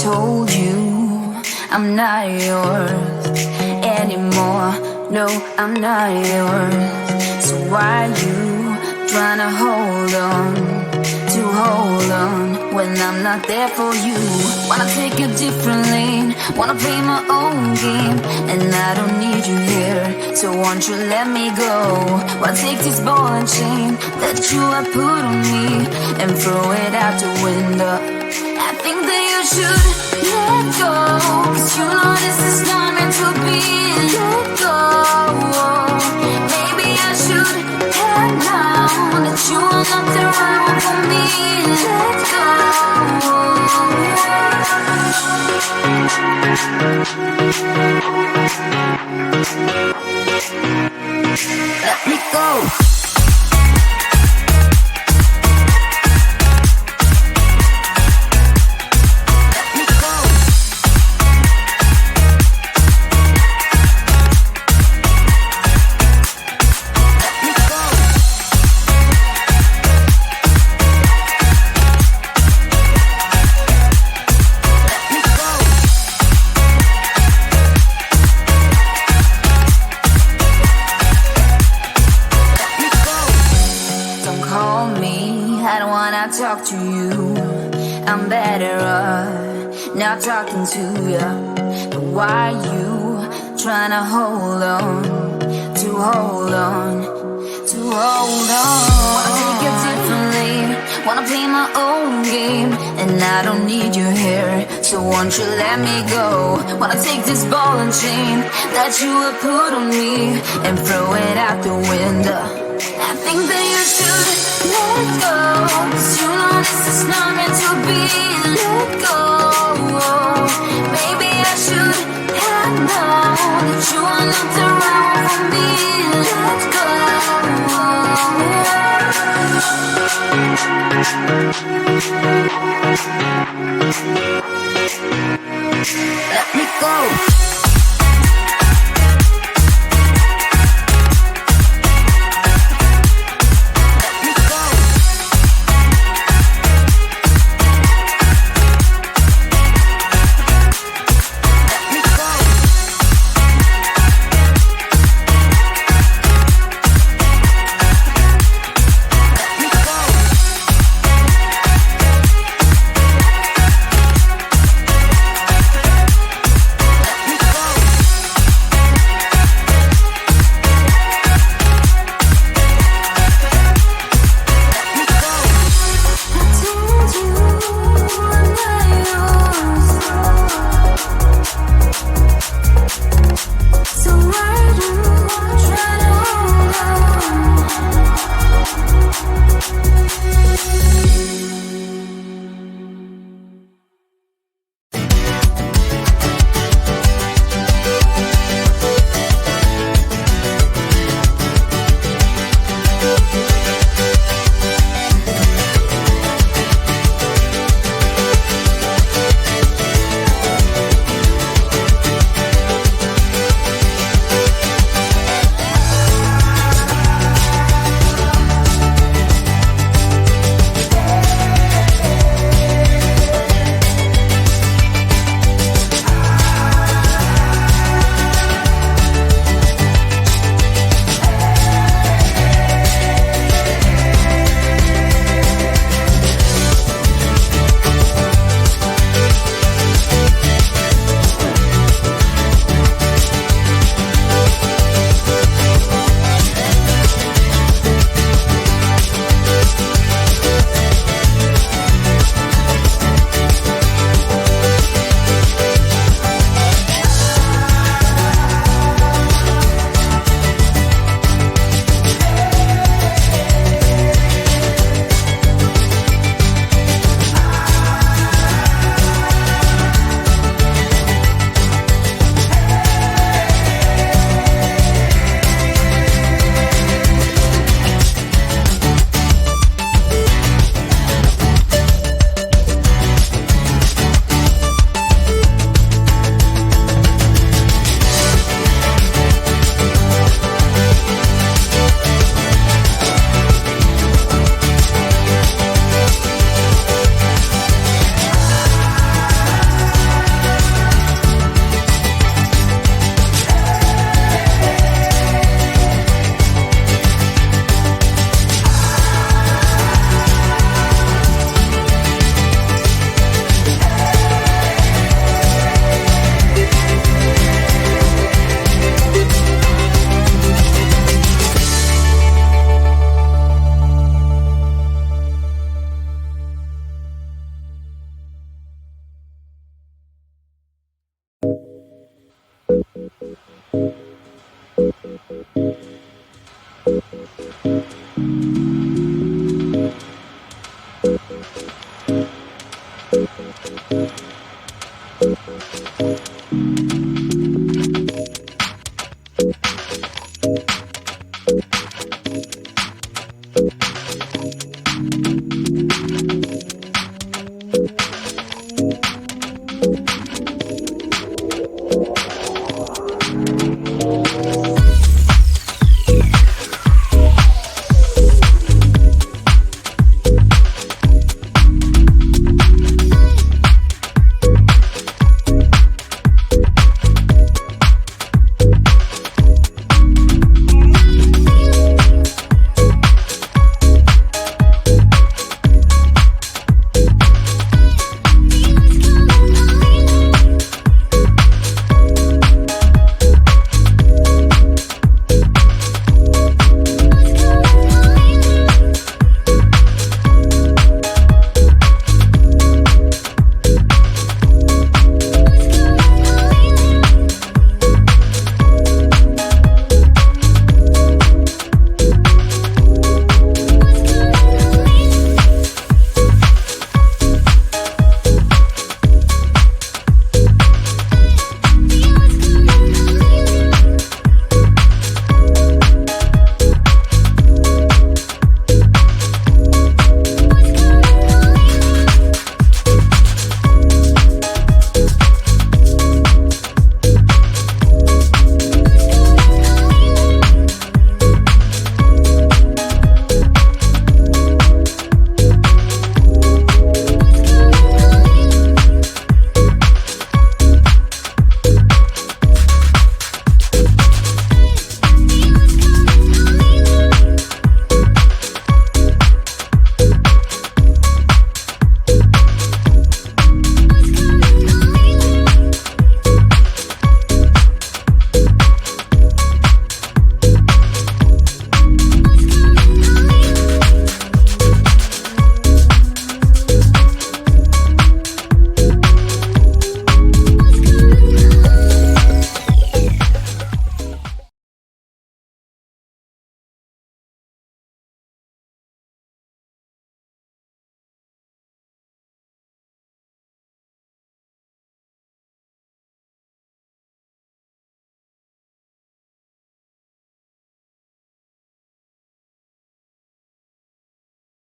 told you I'm not yours anymore. No, I'm not yours. So why you tryna hold on when I'm not there for you? Wanna take a different lane, wanna play my own game, and I don't need you here, so won't you let me go? Wanna take this ball and chain that you have put on me and throw it out the window. I think that you should let go, 'cause you know this is not meant to be. Let go. Maybe I should have known that you are not the right one for me. Let go. Let me go. Talk to you, I'm better off not talking to you. But why you tryna hold on? Wanna take a different lane, wanna play my own game, and I don't need you here, so won't you let me go? Wanna take this ball and chain that you have put on me and throw it out the window. I think that you should let go, 'cause you know this is not meant to be. Let go. Maybe I should have known that you are not the right one for me. Let go. Let me go.